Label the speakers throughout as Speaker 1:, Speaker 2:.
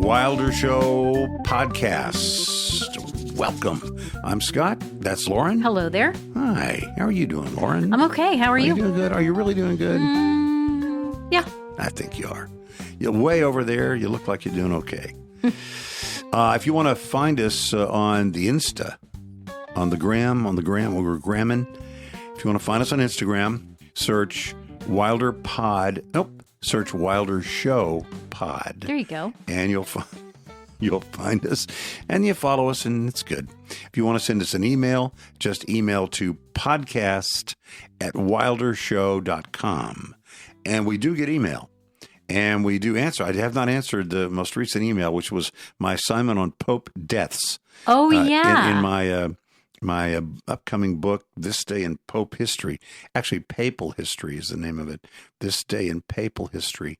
Speaker 1: Wilder Show podcast. Welcome. I'm Scott. That's Lauren.
Speaker 2: Hello there.
Speaker 1: Hi. How are you doing, Lauren?
Speaker 2: I'm okay. How are you?
Speaker 1: Are you doing good? Are you really doing good?
Speaker 2: Yeah.
Speaker 1: I think you are. You're way over there. You look like you're doing okay. If you want to find us on the Insta, on the gram, where we're gramming. If you want to find us on Instagram, search Wilder Pod. Nope. Search Wilder Show Pod.
Speaker 2: There you go.
Speaker 1: And you'll find us, and you follow us, and it's good. If you want to send us an email, just email to podcast@wildershow.com. And we do get email, and we do answer. I have not answered the most recent email, which was my assignment on Pope deaths.
Speaker 2: Oh, yeah.
Speaker 1: In my upcoming book, This Day in Pope History. Actually, Papal History is the name of it. This Day in Papal History.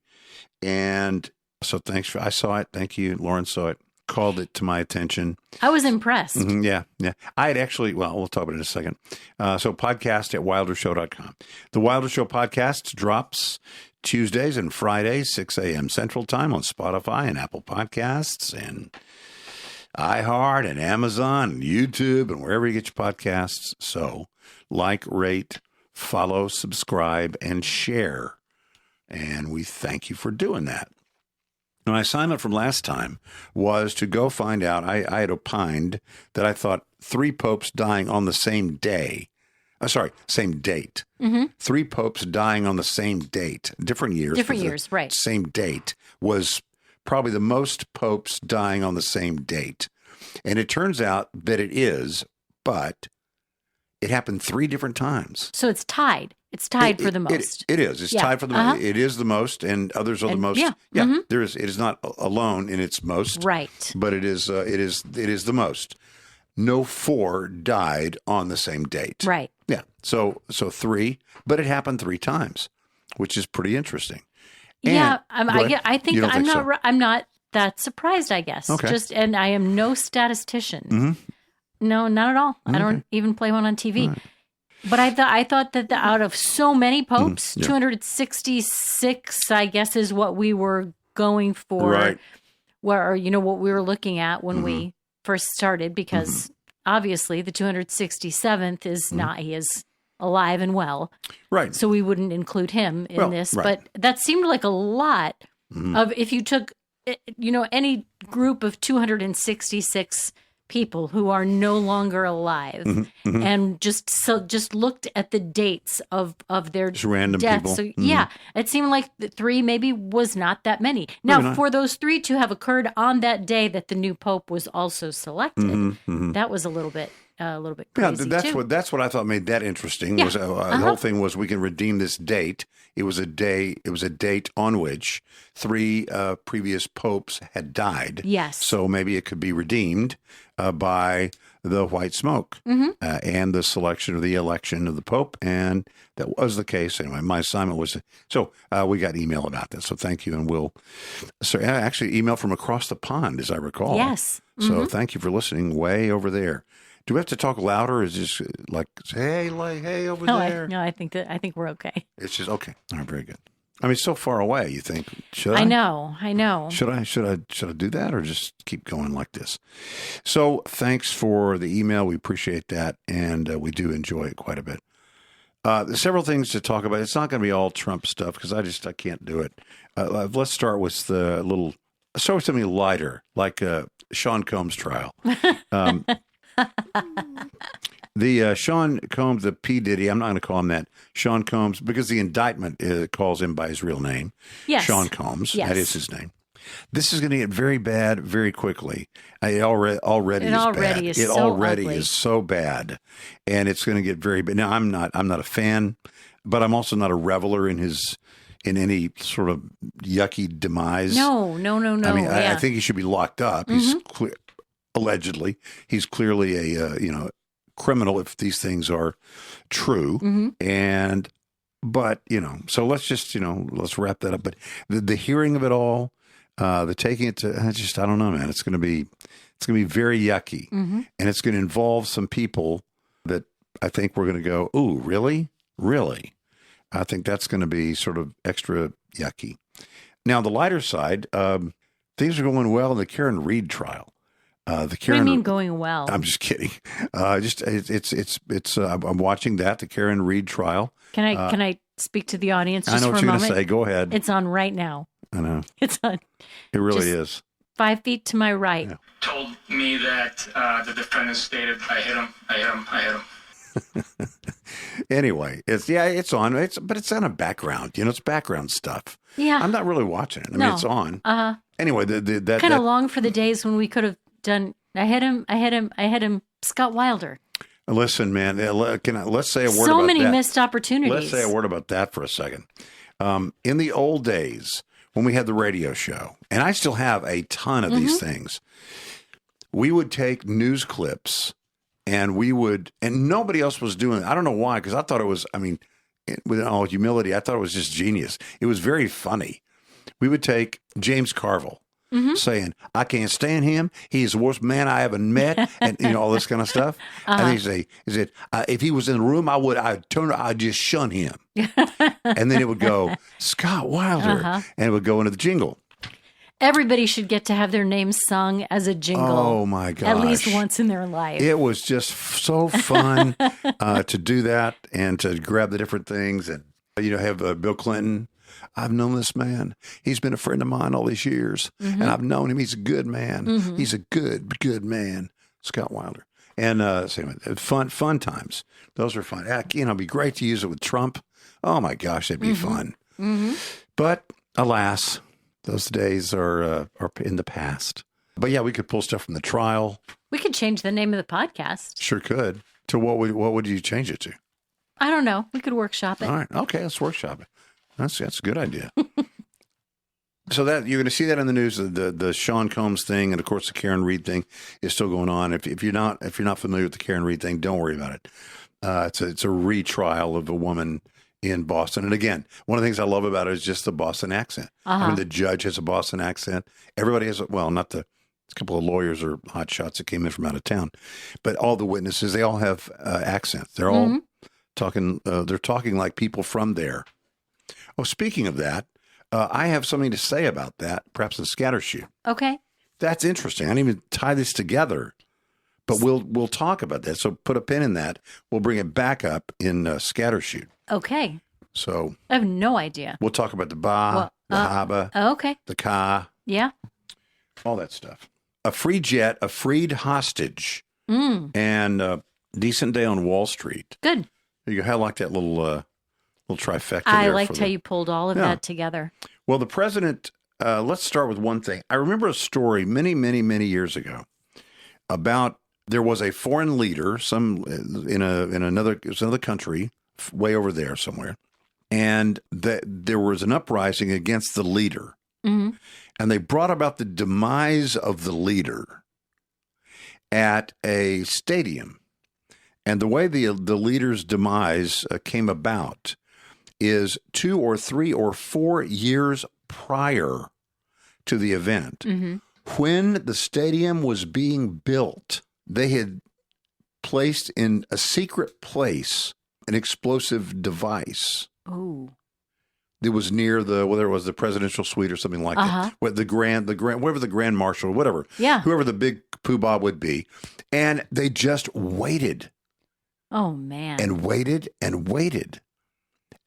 Speaker 1: And so I saw it. Thank you. Lauren saw it. Called it to my attention.
Speaker 2: I was impressed.
Speaker 1: Mm-hmm, yeah. I had actually, we'll talk about it in a second. So podcast@wildershow.com. The Wilder Show podcast drops Tuesdays and Fridays, 6 a.m. Central Time on Spotify and Apple Podcasts and iHeart and Amazon and YouTube and wherever you get your podcasts. So like, rate, follow, subscribe, and share. And we thank you for doing that. My assignment from last time was to go find out. I had opined that I thought 3 popes dying on the same day. Same date.
Speaker 2: Mm-hmm.
Speaker 1: 3 popes dying on the same date. Different years.
Speaker 2: Right.
Speaker 1: Same date was probably the most popes dying on the same date. And it turns out that it is, but it happened 3 different times.
Speaker 2: So it's tied. It's tied for the most.
Speaker 1: It is. It's tied for the most. It is the most, and others are the most.
Speaker 2: Yeah. Mm-hmm.
Speaker 1: There is. It is not alone in its most.
Speaker 2: Right.
Speaker 1: But it is. It is the most. No 4 died on the same date.
Speaker 2: Right.
Speaker 1: Yeah. So 3, but it happened 3 times, which is pretty interesting.
Speaker 2: Yeah. I think I'm not that surprised, I guess.
Speaker 1: Okay.
Speaker 2: And I am no statistician. Mm-hmm. No, not at all. Okay. I don't even play one on TV. Right. But I thought that out of so many popes, 266, I guess, is what we were going for.
Speaker 1: Right.
Speaker 2: What we were looking at when we first started, because obviously the 267th is not, he is alive and well. Right. So we wouldn't include him in this. Right. But that seemed like a lot of, if you took, any group of 266 people who are no longer alive and just looked at the dates of their
Speaker 1: just random
Speaker 2: deaths.
Speaker 1: People.
Speaker 2: So yeah, it seemed like the 3 maybe was not that many. Now, for those 3 to have occurred on that day that the new pope was also selected, that was a little bit crazy.
Speaker 1: Yeah, that's what I thought made that interesting. Was the whole thing was we can redeem this date. It was a date on which 3 previous popes had died.
Speaker 2: Yes.
Speaker 1: So maybe it could be redeemed by the white smoke and the selection or the election of the pope, and that was the case. Anyway, my assignment was we got email about that. So thank you, and actually email from across the pond, as I recall.
Speaker 2: Yes.
Speaker 1: So thank you for listening way over there. Do we have to talk louder? Or is it just like say, hey over there?
Speaker 2: I think we're okay.
Speaker 1: It's just okay. All right, very good. I mean, it's so far away. You think should I?
Speaker 2: I know. Should I do that or just keep going like this? So thanks for the email. We appreciate that, and we do enjoy it quite a bit. There's several things to talk about. It's not going to be all Trump stuff because I can't do it. Let's start with start with something lighter, like Sean Combs' trial. The Sean Combs, the P. Diddy, I'm not going to call him that, Sean Combs, because the indictment calls him by his real name. Yes.
Speaker 1: Sean Combs.
Speaker 2: Yes.
Speaker 1: That is his name. This is going to get very bad very quickly. It already is so bad, and it's going to get very bad. Now, I'm not a fan, but I'm also not a reveler in any sort of yucky demise.
Speaker 2: No.
Speaker 1: I mean, I think he should be locked up. He's allegedly, he's clearly a criminal if these things are true. But so let's wrap that up. But the hearing of it all, the taking it to, I don't know, man. It's going to be very yucky, and it's going to involve some people that I think we're going to go, ooh, really? I think that's going to be sort of extra yucky. Now, the lighter side, things are going well in the Karen Reed trial.
Speaker 2: What do you mean going well?
Speaker 1: I'm just kidding. I'm watching that, the Karen Reed trial.
Speaker 2: Can I speak to the audience just
Speaker 1: I know
Speaker 2: for
Speaker 1: what
Speaker 2: a
Speaker 1: you're
Speaker 2: moment?
Speaker 1: going to say. Go ahead.
Speaker 2: It's on right now.
Speaker 1: I know.
Speaker 2: It's on.
Speaker 1: It really is.
Speaker 2: 5 feet to my right.
Speaker 3: Yeah. Told me that the defendant stated, I hit him.
Speaker 1: Anyway, it's on. But it's on a background. It's background stuff.
Speaker 2: Yeah.
Speaker 1: I'm not really watching it. I mean, it's on.
Speaker 2: Uh-huh.
Speaker 1: Anyway, that
Speaker 2: kind of long for the days when we could have done, I hit him, Scott Wilder.
Speaker 1: Listen, man, let's say a word about that.
Speaker 2: So many missed opportunities.
Speaker 1: Let's say a word about that for a second. In the old days, when we had the radio show, and I still have a ton of these things, we would take news clips and nobody else was doing it. I don't know why, because I thought it was, with all humility, I thought it was just genius. It was very funny. We would take James Carville saying, I can't stand him. He's the worst man I ever met, and all this kind of stuff. And he said, if he was in the room, I'd just shun him. And then it would go, Scott Wilder, and it would go into the jingle.
Speaker 2: Everybody should get to have their name sung as a jingle.
Speaker 1: Oh, my gosh.
Speaker 2: At least once in their life.
Speaker 1: It was just so fun to do that and to grab the different things and, have Bill Clinton. I've known this man. He's been a friend of mine all these years, and I've known him. He's a good man. He's a good man, Scott Wilder. And fun times. Those are fun. It'd be great to use it with Trump. Oh, my gosh, it'd be fun. But alas, those days are in the past. But yeah, we could pull stuff from the trial.
Speaker 2: We could change the name of the podcast.
Speaker 1: Sure could. To what would you change it to?
Speaker 2: I don't know. We could workshop it.
Speaker 1: All right. Okay, let's workshop it. That's a good idea. So that you're going to see that in the news. The Sean Combs thing, and of course the Karen Reed thing is still going on. If you're not familiar with the Karen Reed thing, don't worry about it. It's a retrial of a woman in Boston. And again, one of the things I love about it is just the Boston accent. The judge has a Boston accent. Everybody has not a couple of lawyers or hot shots that came in from out of town, but all the witnesses, they all have accents. They're all talking. They're talking like people from there. Oh, speaking of that, I have something to say about that, perhaps in Scattershoot.
Speaker 2: Okay.
Speaker 1: That's interesting. I didn't even tie this together, but we'll talk about that. So put a pin in that. We'll bring it back up in Scattershoot.
Speaker 2: Okay.
Speaker 1: So
Speaker 2: I have no idea.
Speaker 1: We'll talk about the the haba,
Speaker 2: okay,
Speaker 1: the ka,
Speaker 2: all
Speaker 1: that stuff. A free jet, a freed hostage, and a decent day on Wall Street.
Speaker 2: Good.
Speaker 1: You had like that little trifecta.
Speaker 2: I liked how you pulled all of that together.
Speaker 1: Well, the president. Let's start with one thing. I remember a story many, many, many years ago about there was a foreign leader, in another country, way over there somewhere, and there was an uprising against the leader, and they brought about the demise of the leader at a stadium. And the way the leader's demise came about is 2 or 3 or 4 years prior to the event. When the stadium was being built, they had placed in a secret place an explosive device.
Speaker 2: Oh.
Speaker 1: It was near whether it was the presidential suite or something like that. The grand, whatever the grand marshal, whatever.
Speaker 2: Yeah.
Speaker 1: Whoever the big poobah would be. And they just waited.
Speaker 2: Oh, man.
Speaker 1: And waited and waited.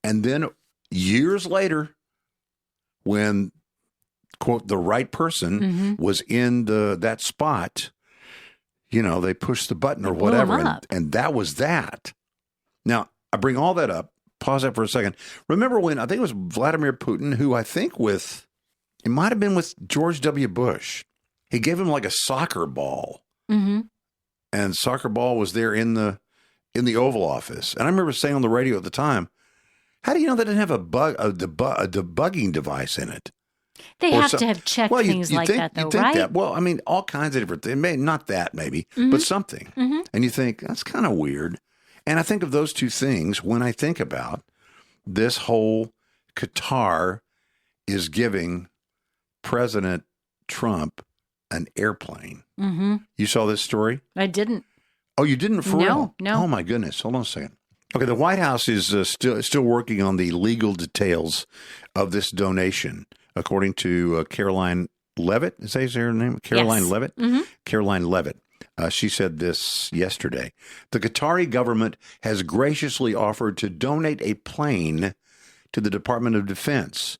Speaker 1: And then years later, when, quote, the right person was in that spot, they pushed the button or whatever. And that was that. Now, I bring all that up. Pause that for a second. Remember when, I think it was Vladimir Putin, who I think it might have been with George W. Bush. He gave him like a soccer ball. And soccer ball was there in the Oval Office. And I remember saying on the radio at the time, how do you know they didn't have a debugging device in it?
Speaker 2: They have to have checked things like that, though, right?
Speaker 1: That. Well, I mean, all kinds of different things. Not that, maybe, but something. And you think, that's kind of weird. And I think of those two things when I think about this whole Qatar is giving President Trump an airplane. You saw this story?
Speaker 2: I didn't.
Speaker 1: Oh, you didn't for real?
Speaker 2: No.
Speaker 1: Oh, my goodness. Hold on a second. Okay, the White House is still working on the legal details of this donation, according to Caroline Levitt, is that her name? Caroline
Speaker 2: Yes.
Speaker 1: Levitt?
Speaker 2: Mm-hmm.
Speaker 1: Caroline Levitt. She said this yesterday. The Qatari government has graciously offered to donate a plane to the Department of Defense.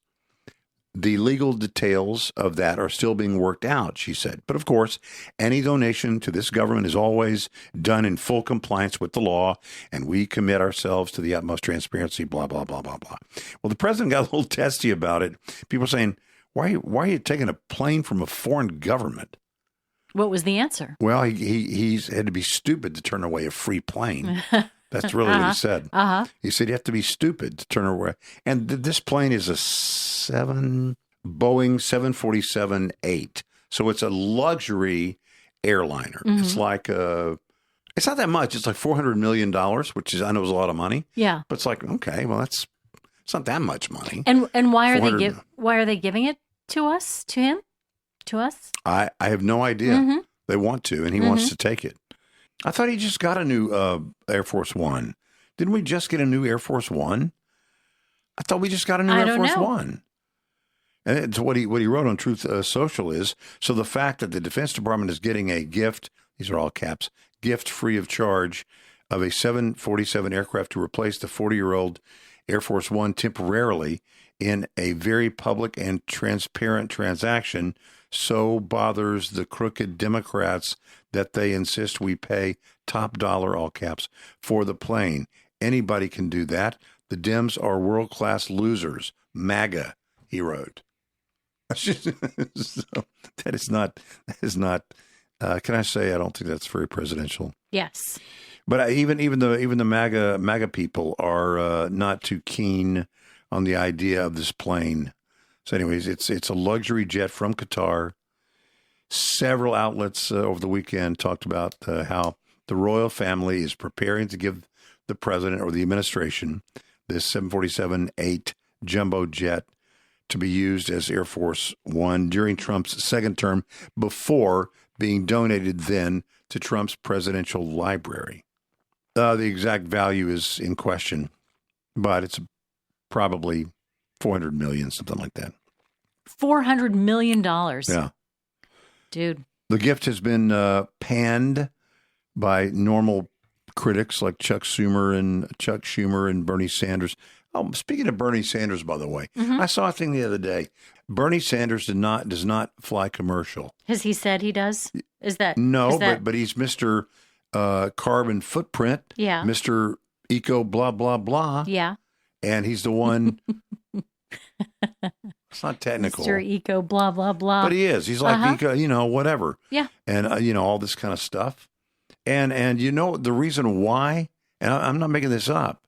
Speaker 1: The legal details of that are still being worked out, she said. But of course, any donation to this government is always done in full compliance with the law, and we commit ourselves to the utmost transparency, blah, blah, blah, blah, blah. Well, the president got a little testy about it. People are saying, why are you taking a plane from a foreign government?
Speaker 2: What was the answer?
Speaker 1: Well, he's had to be stupid to turn away a free plane. That's really what he said. He said you have to be stupid to turn away. And this plane is a Boeing 747-8. So it's a luxury airliner. It's like it's not that much. It's like $400 million, which is, I know, is a lot of money.
Speaker 2: Yeah.
Speaker 1: But it's like, okay, well, it's not that much money.
Speaker 2: And why are they giving it to us, to him, to us?
Speaker 1: I have no idea. They want to, and he wants to take it. I thought he just got a new Air Force One. Didn't we just get a new Air Force One? I thought we just got a new Air Force One. And it's what he wrote on Truth Social is, so the fact that the Defense Department is getting a gift, these are all caps, gift free of charge of a 747 aircraft to replace the 40-year-old Air Force One temporarily in a very public and transparent transaction so bothers the crooked Democrats that they insist we pay top dollar, all caps, for the plane. Anybody can do that. The Dems are world-class losers. MAGA, he wrote. So that is not, can I say, I don't think that's very presidential.
Speaker 2: Yes.
Speaker 1: But even the MAGA people are not too keen on the idea of this plane. So anyways, it's a luxury jet from Qatar. Several outlets over the weekend talked about how the royal family is preparing to give the president or the administration this 747-8 jumbo jet to be used as Air Force One during Trump's second term before being donated then to Trump's presidential library. The exact value is in question, but it's probably $400 million, something like that.
Speaker 2: $400 million.
Speaker 1: Yeah.
Speaker 2: Dude.
Speaker 1: The gift has been panned by normal critics like Chuck Schumer and Bernie Sanders. Oh, speaking of Bernie Sanders, by the way, I saw a thing the other day. Bernie Sanders does not fly commercial.
Speaker 2: Has he said he does?
Speaker 1: But he's Mr. Carbon Footprint.
Speaker 2: Yeah.
Speaker 1: Mr. Eco blah, blah, blah.
Speaker 2: Yeah.
Speaker 1: And he's the one. It's not technical.
Speaker 2: Mr. Eco blah, blah, blah.
Speaker 1: But he is. He's like Eco, whatever.
Speaker 2: Yeah.
Speaker 1: And, all this kind of stuff. And the reason why, and I'm not making this up,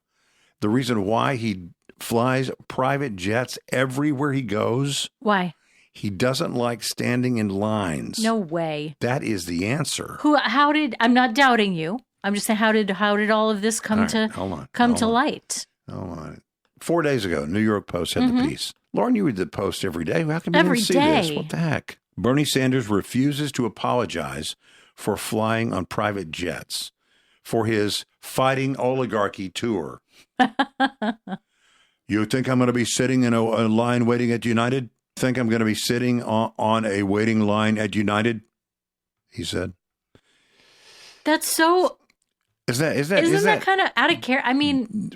Speaker 1: the reason why he flies private jets everywhere he goes.
Speaker 2: Why?
Speaker 1: He doesn't like standing in lines.
Speaker 2: No way.
Speaker 1: That is the answer.
Speaker 2: I'm not doubting you. I'm just saying, how did all of this come to light?
Speaker 1: Hold on. 4 days ago, New York Post had the piece. Lauren, you read the Post every day. How can you never see this? What the heck? Bernie Sanders refuses to apologize for flying on private jets for his fighting oligarchy tour. You think I'm going to be sitting in a line waiting at United? Think I'm going to be sitting on a waiting line at United? He said.
Speaker 2: That's so.
Speaker 1: Isn't
Speaker 2: that kind of out of care? I mean,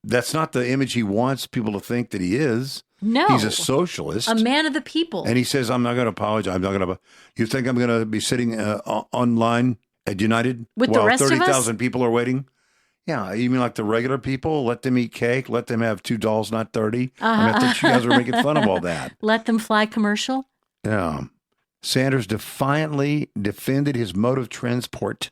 Speaker 1: that's not the image he wants people to think that he is.
Speaker 2: No,
Speaker 1: he's a socialist,
Speaker 2: a man of the people,
Speaker 1: and he says, "I'm not going to apologize. I'm not going to." You think I'm going to be sitting online at United
Speaker 2: with the rest of us?
Speaker 1: 30,000 people are waiting? Yeah, you mean like the regular people? Let them eat cake. Let them have $2, not 30. I thought you guys were making fun of all that.
Speaker 2: Let them fly commercial.
Speaker 1: Yeah. Sanders defiantly defended his mode of transport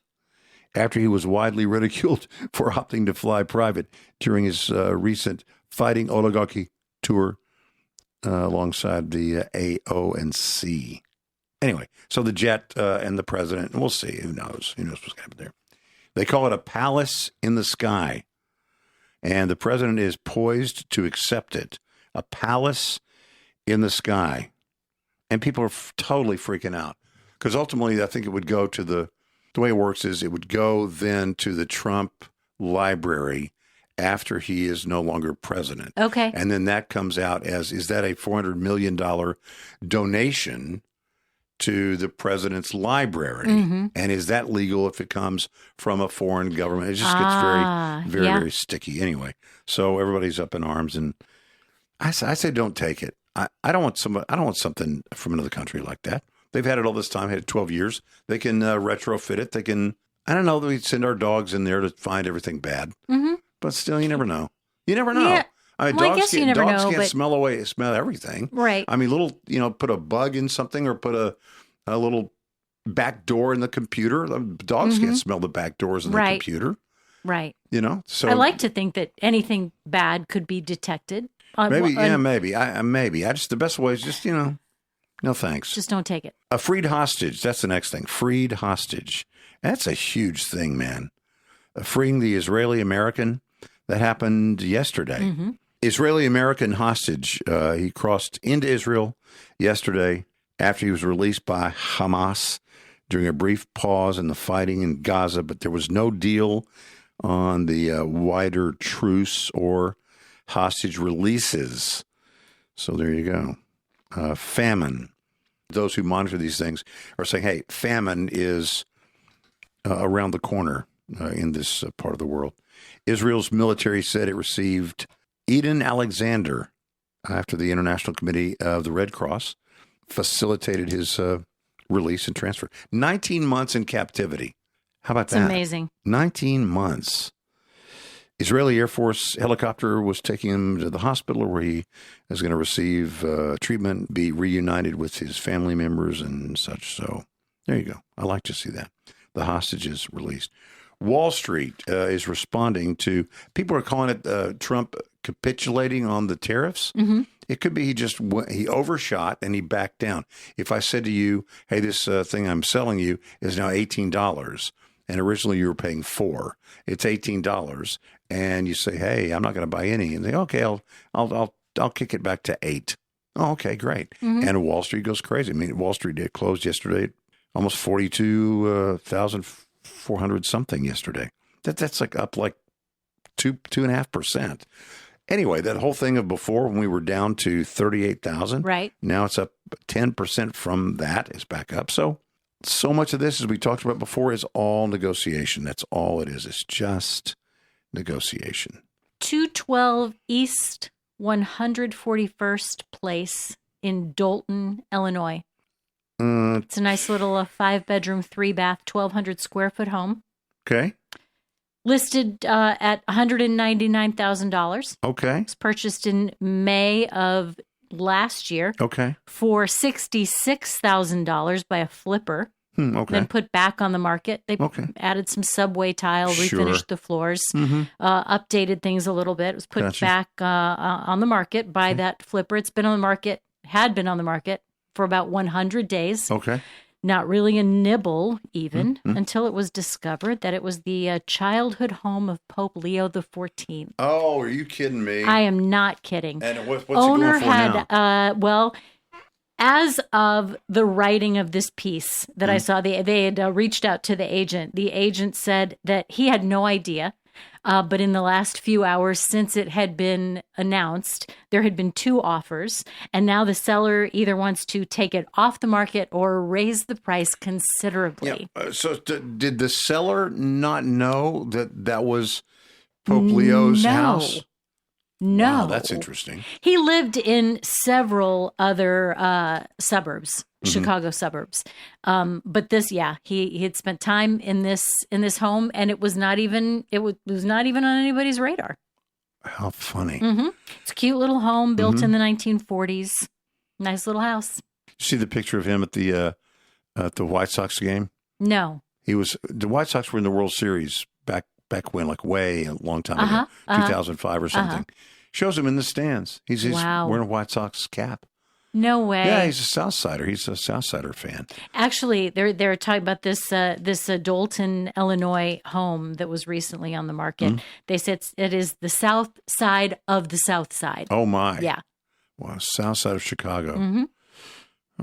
Speaker 1: after he was widely ridiculed for opting to fly private during his recent fighting oligarchy tour alongside the AONC. Anyway, so the jet and the president, and we'll see. Who knows? Who knows what's going to happen there? They call it a palace in the sky, and the president is poised to accept it. A palace in the sky. And people are totally freaking out because ultimately I think it would go to the way it works is it would go then to the Trump library after he is no longer president.
Speaker 2: Okay.
Speaker 1: And then that comes out as, is that a $400 million donation to the president's library? Mm-hmm. And is that legal if it comes from a foreign government? It just gets very sticky. Anyway, so everybody's up in arms, and I say don't take it. I don't want something from another country like that. They've had it all this time, had it 12 years. They can retrofit it. They can, I don't know, we send our dogs in there to find everything bad. Mm-hmm. But still, you never know. You never know.
Speaker 2: Yeah.
Speaker 1: I mean,
Speaker 2: I guess you never
Speaker 1: dogs
Speaker 2: know,
Speaker 1: can't
Speaker 2: but...
Speaker 1: smell everything.
Speaker 2: Right.
Speaker 1: I mean, put a bug in something or put a little back door in the computer. Dogs can't smell the back doors in the computer.
Speaker 2: Right.
Speaker 1: So
Speaker 2: I like to think that anything bad could be detected.
Speaker 1: Maybe. I just, the best way is just, no thanks.
Speaker 2: Just don't take it.
Speaker 1: A freed hostage. That's the next thing. Freed hostage. That's a huge thing, man. Freeing the Israeli American. That happened yesterday. Mm-hmm. Israeli American hostage. He crossed into Israel yesterday after he was released by Hamas during a brief pause in the fighting in Gaza, but there was no deal on the wider truce or hostage releases. So there you go. Famine. Those who monitor these things are saying, hey, famine is around the corner in this part of the world. Israel's military said it received Eden Alexander after the International Committee of the Red Cross facilitated his release and transfer. 19 months in captivity. How about that?
Speaker 2: It's amazing.
Speaker 1: 19 months. Israeli Air Force helicopter was taking him to the hospital where he is going to receive treatment, be reunited with his family members and such. So there you go. I like to see that. The hostage is released. Wall Street is responding to, people are calling it Trump capitulating on the tariffs. Mm-hmm. It could be he overshot and he backed down. If I said to you, hey, this thing I'm selling you is now $18, and originally you were paying $4, it's $18, and you say, hey, I'm not going to buy any, and they, okay, I'll kick it back to $8. Oh, okay, great. Mm-hmm. And Wall Street goes crazy. I mean, Wall Street did close yesterday at almost 42,400 something yesterday. That's like up like 2.5%. Anyway, that whole thing of before when we were down to 38,000,
Speaker 2: right? Now
Speaker 1: it's up 10% from that. It's back up. So much of this, as we talked about before, is all negotiation. That's all it is. It's just negotiation.
Speaker 2: 212 East 141st Place in Dolton, Illinois. It's a nice little 5-bedroom, 3-bath, 1,200 square foot home.
Speaker 1: Okay.
Speaker 2: Listed at $199,000.
Speaker 1: Okay.
Speaker 2: It was purchased in May of last year.
Speaker 1: Okay.
Speaker 2: For $66,000 by a flipper.
Speaker 1: Okay.
Speaker 2: Then put back on the market. They added some subway tile, refinished the floors, updated things a little bit. It was put back on the market by that flipper. It's been on the market, had been on the market for about 100 days.
Speaker 1: Okay.
Speaker 2: Not really a nibble even until it was discovered that it was the childhood home of Pope Leo XIV.
Speaker 1: Oh, are you kidding me?
Speaker 2: I am not kidding.
Speaker 1: And what's
Speaker 2: Owner
Speaker 1: it going for
Speaker 2: now? As of the writing of this piece that I saw, they had reached out to the agent. The agent said that he had no idea. But in the last few hours since it had been announced, there had been 2 offers. And now the seller either wants to take it off the market or raise the price considerably.
Speaker 1: Yeah. So did the seller not know that was Pope Leo's house?
Speaker 2: No.
Speaker 1: Wow, that's interesting.
Speaker 2: He lived in several other suburbs, Chicago suburbs. But this, he had spent time in this home, and it was not even on anybody's radar.
Speaker 1: How funny.
Speaker 2: Mm-hmm. It's a cute little home built in the 1940s. Nice little house.
Speaker 1: You see the picture of him at the White Sox game?
Speaker 2: No.
Speaker 1: The White Sox were in the World Series back when, like way a long time ago, 2005 or something. Shows him in the stands. He's wearing a White Sox cap.
Speaker 2: No way.
Speaker 1: Yeah, he's a Southsider. He's a Southsider fan.
Speaker 2: Actually, they're talking about this Dolton, Illinois home that was recently on the market. They said it is the south side of the South Side.
Speaker 1: Oh my!
Speaker 2: Yeah.
Speaker 1: Wow, South Side of Chicago. I'll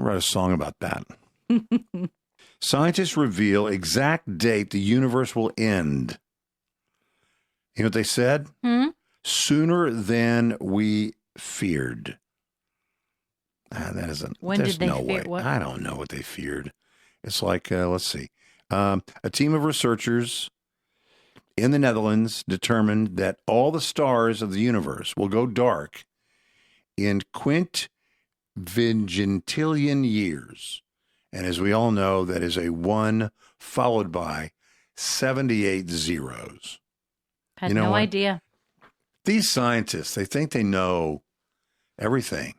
Speaker 1: write a song about that. Scientists reveal exact date the universe will end. You know what they said?
Speaker 2: Hmm?
Speaker 1: Sooner than we feared. That isn't.
Speaker 2: When
Speaker 1: there's
Speaker 2: did they
Speaker 1: no
Speaker 2: fear
Speaker 1: way.
Speaker 2: what?
Speaker 1: I don't know what they feared. It's like, let's see. A team of researchers in the Netherlands determined that all the stars of the universe will go dark in quintillion years. And as we all know, that is a 1 followed by 78 zeros.
Speaker 2: Had no idea.
Speaker 1: These scientists, they think they know everything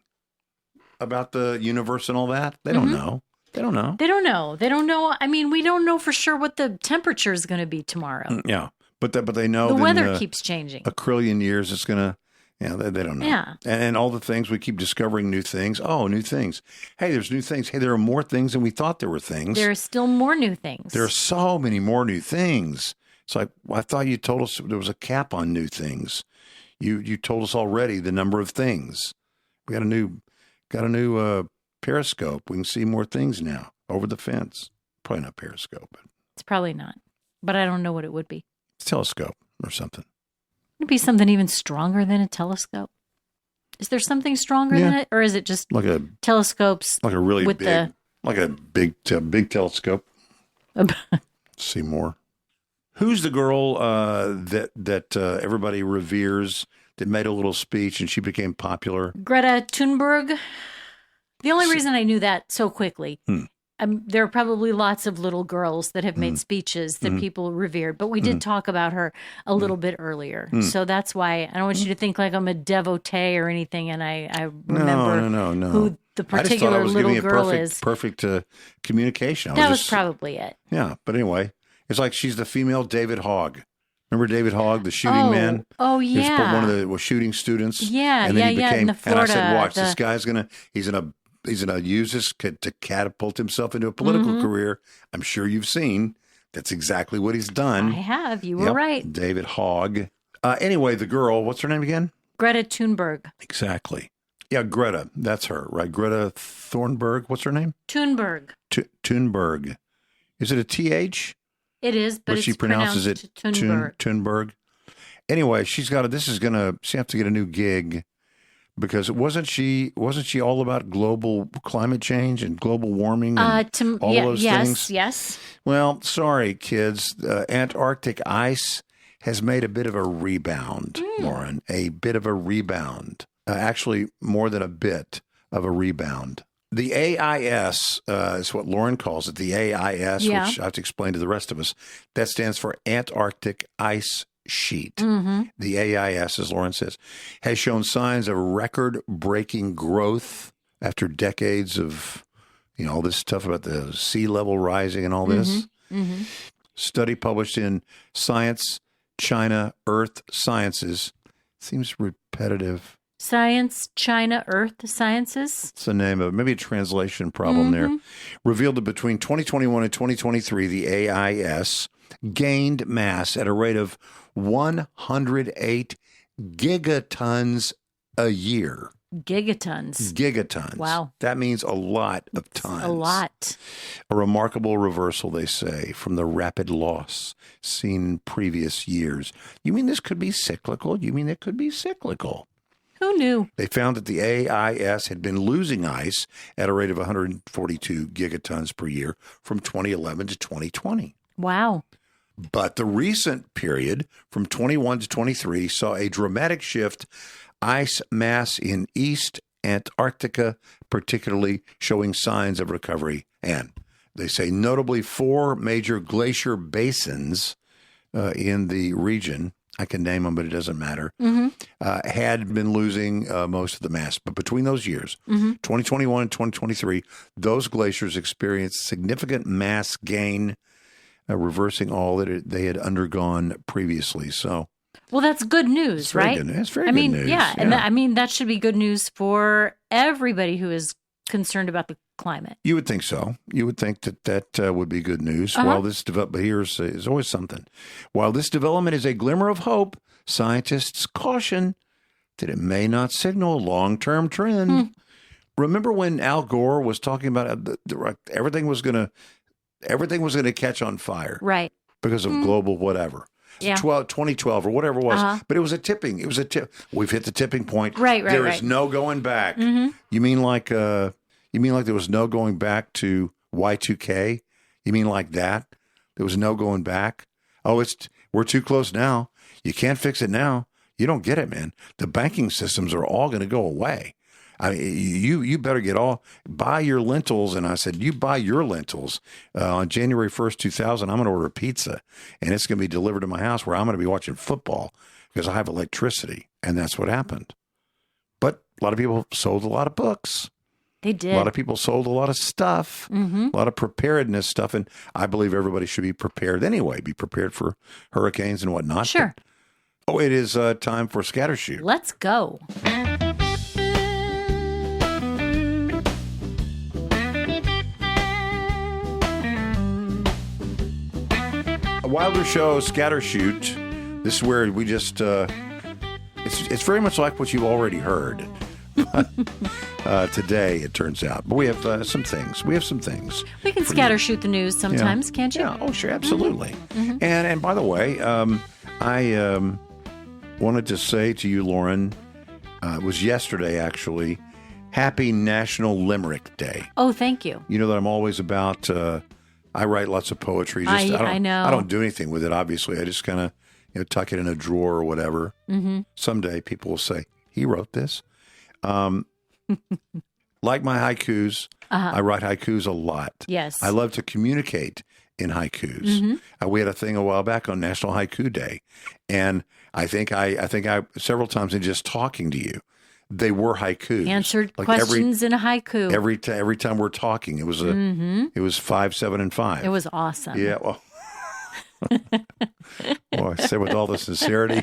Speaker 1: about the universe and all that. They don't know. They don't know.
Speaker 2: They don't know. They don't know. I mean, we don't know for sure what the temperature is going to be tomorrow.
Speaker 1: Yeah. But they know
Speaker 2: the
Speaker 1: that
Speaker 2: weather keeps changing.
Speaker 1: A trillion years it's going to, they don't know.
Speaker 2: Yeah.
Speaker 1: And all the things, we keep discovering new things. Oh, new things. Hey, there's new things. Hey, there are more things than we thought there were things.
Speaker 2: There are still more new things.
Speaker 1: There are so many more new things. It's like, well, I thought you told us there was a cap on new things. You told us already the number of things. We got a new periscope. We can see more things now over the fence. Probably not periscope, but
Speaker 2: it's probably not. But I don't know what it would be.
Speaker 1: It's a telescope or something.
Speaker 2: Would it be something even stronger than a telescope? Is there something stronger than it, or is it just
Speaker 1: like a
Speaker 2: telescopes?
Speaker 1: Like a really big, like a big telescope. See more. Who's the girl that everybody reveres that made a little speech and she became popular?
Speaker 2: Greta Thunberg. The only reason I knew that so quickly, there are probably lots of little girls that have made speeches that people revered, but we did talk about her a little bit earlier. So that's why I don't want you to think like I'm a devotee or anything, and I remember
Speaker 1: no.
Speaker 2: who the particular little girl is.
Speaker 1: Perfect communication.
Speaker 2: That was probably it.
Speaker 1: Yeah, but anyway, it's like she's the female David Hogg. Remember David Hogg, the shooting man?
Speaker 2: Oh, yeah.
Speaker 1: He was one of the shooting students.
Speaker 2: Yeah,
Speaker 1: and then he became,
Speaker 2: in the Florida.
Speaker 1: And I said, watch, this guy's he's going to use this to catapult himself into a political career. I'm sure you've seen. That's exactly what he's done.
Speaker 2: I have. You were right.
Speaker 1: David Hogg. Anyway, the girl, what's her name again?
Speaker 2: Greta Thunberg.
Speaker 1: Exactly. Yeah, Greta. That's her, right? Greta Thunberg. What's her name?
Speaker 2: Thunberg.
Speaker 1: Thunberg. Is it a TH?
Speaker 2: It is, but
Speaker 1: she pronounces it Thunberg. Anyway, she have to get a new gig because wasn't she all about global climate change and global warming and those things?
Speaker 2: Yes.
Speaker 1: Well, sorry, kids. Antarctic ice has made a bit of a rebound, Lauren. A bit of a rebound. Actually, more than a bit of a rebound. The AIS is what Lauren calls it, the AIS, which I have to explain to the rest of us. That stands for Antarctic Ice Sheet. The AIS, as Lauren says, has shown signs of record-breaking growth after decades of, all this stuff about the sea level rising and all this. Study published in Science, China, Earth Sciences. Seems repetitive.
Speaker 2: Science, China, Earth Sciences.
Speaker 1: It's the name of it. Maybe a translation problem there. Revealed that between 2021 and 2023, the AIS gained mass at a rate of 108 gigatons a year. Gigatons.
Speaker 2: Wow.
Speaker 1: That means a lot of tons.
Speaker 2: A lot.
Speaker 1: A remarkable reversal, they say, from the rapid loss seen in previous years. You mean this could be cyclical? You mean it could be cyclical?
Speaker 2: Who knew?
Speaker 1: They found that the AIS had been losing ice at a rate of 142 gigatons per year from 2011 to 2020.
Speaker 2: Wow.
Speaker 1: But the recent period from 21 to 23 saw a dramatic shift. Ice mass in East Antarctica, particularly showing signs of recovery. And they say notably 4 major glacier basins in the region, I can name them, but it doesn't matter, had been losing most of the mass. But between those years, 2021 and 2023, those glaciers experienced significant mass gain, reversing all that they had undergone previously. So,
Speaker 2: well, that's good news, right?
Speaker 1: It's very good news.
Speaker 2: Yeah. And that should be good news for everybody who is concerned about the climate.
Speaker 1: You would think so. You would think that would be good news. While this but here's is always something. While this development is a glimmer of hope, scientists caution that it may not signal a long-term trend. Remember when Al Gore was talking about everything was going to catch on fire,
Speaker 2: right?
Speaker 1: Because of global whatever. 2012 or whatever it was. But it was a tipping. It was a tip. We've hit the tipping point.
Speaker 2: Right.
Speaker 1: There is no going back.
Speaker 2: Mm-hmm.
Speaker 1: You mean like there was no going back to Y2K? You mean like that? There was no going back? Oh, we're too close now. You can't fix it now. You don't get it, man. The banking systems are all going to go away. I mean, you better buy your lentils. And I said, you buy your lentils on January 1st, 2000. I'm going to order a pizza and it's going to be delivered to my house where I'm going to be watching football because I have electricity. And that's what happened. But a lot of people sold a lot of books.
Speaker 2: They did.
Speaker 1: A lot of people sold a lot of stuff, a lot of preparedness stuff. And I believe everybody should be prepared anyway, be prepared for hurricanes and whatnot.
Speaker 2: Sure.
Speaker 1: But, it is time for Scattershoot.
Speaker 2: Let's go.
Speaker 1: Wilder Show Scattershoot. This is where we just, it's very much like what you've already heard today, it turns out. But we have some things. We can
Speaker 2: scattershoot the news sometimes, can't you?
Speaker 1: Yeah, oh, sure, absolutely. Mm-hmm. And by the way, I wanted to say to you, Lauren, it was yesterday actually, Happy National Limerick Day.
Speaker 2: Oh, thank you.
Speaker 1: You know that I'm always about... I write lots of poetry.
Speaker 2: I know.
Speaker 1: I don't do anything with it, obviously. I just kind of tuck it in a drawer or whatever. Mm-hmm. Someday people will say, he wrote this. Like my haikus, I write haikus a lot.
Speaker 2: Yes.
Speaker 1: I love to communicate in haikus. Mm-hmm. We had a thing a while back on National Haiku Day. And I think I several times in just talking to you, they were haikus.
Speaker 2: Answered questions in a haiku.
Speaker 1: Every time we're talking, it was it was 5, 7, and 5.
Speaker 2: It was awesome.
Speaker 1: Yeah. Well, I say with all the sincerity.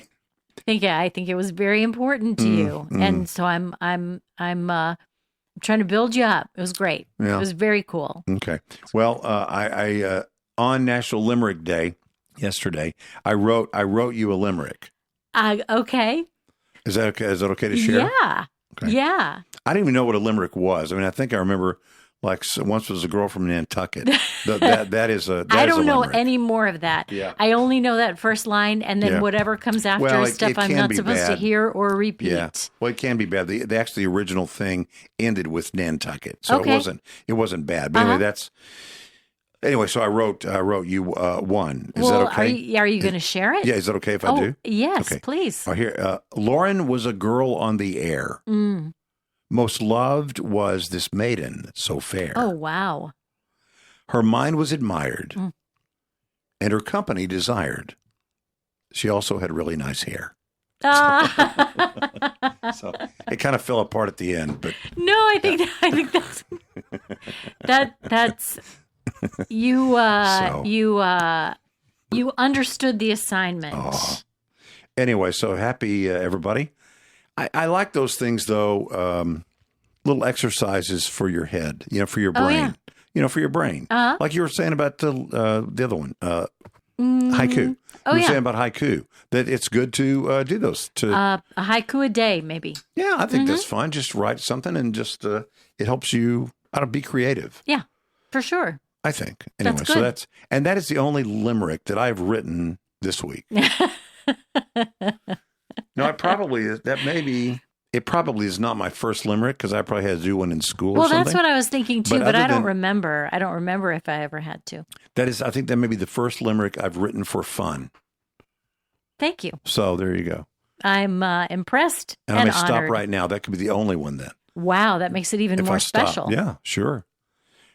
Speaker 2: I think it was very important to you, and so I'm trying to build you up. It was great. Yeah. It was very cool.
Speaker 1: Okay. Well, I on National Limerick Day yesterday, I wrote you a limerick.
Speaker 2: Okay.
Speaker 1: Is that okay? Is that okay to share?
Speaker 2: Yeah. Okay. Yeah.
Speaker 1: I didn't even know what a limerick was. I mean, I think I remember once was a girl from Nantucket. That is a.
Speaker 2: I don't know any more of that. Yeah. I only know that first line, and then whatever comes after is stuff I'm not supposed to hear or repeat. Yeah.
Speaker 1: Well, it can be bad. The original thing ended with Nantucket, so it wasn't bad. But anyway, Anyway, so I wrote you one. Is that okay?
Speaker 2: Are you going to share it?
Speaker 1: Yeah, is that okay if I do?
Speaker 2: Yes, okay. Please.
Speaker 1: Here, Lauren was a girl on the air. Most loved was this maiden so fair.
Speaker 2: Oh, wow.
Speaker 1: Her mind was admired, and her company desired. She also had really nice hair. So it kind of fell apart at the end, but
Speaker 2: no, I think that's you understood the assignment.
Speaker 1: Oh. Anyway, so happy everybody. I like those things though. Little exercises for your head, for your brain. For your brain. Like you were saying about the other one, haiku. You were saying about haiku, that it's good to do those.
Speaker 2: A haiku a day, maybe.
Speaker 1: Yeah, I think that's fine. Just write something and just it helps you be creative.
Speaker 2: Yeah, for sure.
Speaker 1: I think. Anyway, that is the only limerick that I've written this week. No, it probably is not my first limerick because I probably had to do one in school or something.
Speaker 2: Well, that's what I was thinking too, but I don't remember. I don't remember if I ever had to.
Speaker 1: I think that may be the first limerick I've written for fun.
Speaker 2: Thank you.
Speaker 1: So there you go.
Speaker 2: I'm impressed and
Speaker 1: I may
Speaker 2: honored.
Speaker 1: Stop right now. That could be the only one then.
Speaker 2: Wow, that makes it even more special.
Speaker 1: Yeah, sure.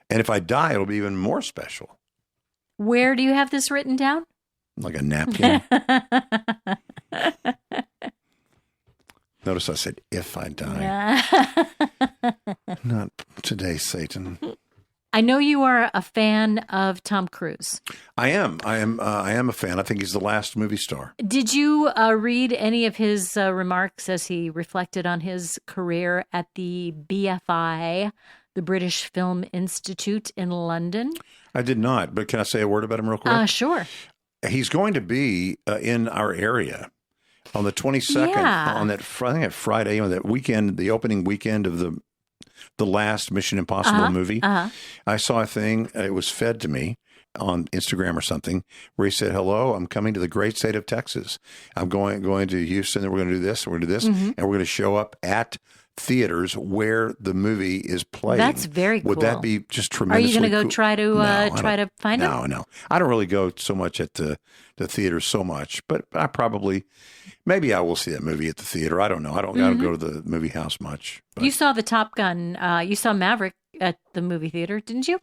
Speaker 1: And if I die, it'll be even more special.
Speaker 2: Where do you have this written down?
Speaker 1: Like a napkin. Notice I said, if I die. Yeah. Not today, Satan.
Speaker 2: I know you are a fan of Tom Cruise.
Speaker 1: I am a fan. I think he's the last movie star.
Speaker 2: Did you read any of his remarks as he reflected on his career at the BFI, the British Film Institute in London? I
Speaker 1: did not, but can I say a word about him real quick?
Speaker 2: Sure.
Speaker 1: He's going to be in our area on the 22nd, on that Friday, that weekend, the opening weekend of the last Mission Impossible movie. I saw a thing, it was fed to me, on Instagram or something where he said, "Hello, I'm coming to the great state of Texas. I'm going to Houston, and we're going to do this, and we're going to do this, and we're going to show up at theaters where the movie is playing."
Speaker 2: That's very cool.
Speaker 1: Would that be just tremendously
Speaker 2: Are you going to go
Speaker 1: cool?
Speaker 2: try to find him?
Speaker 1: No. I don't really go so much at the theater so much, but I probably, maybe I will see that movie at the theater. I don't know. I don't go to the movie house much. But.
Speaker 2: You saw the Top Gun. You saw Maverick at the movie theater, didn't you?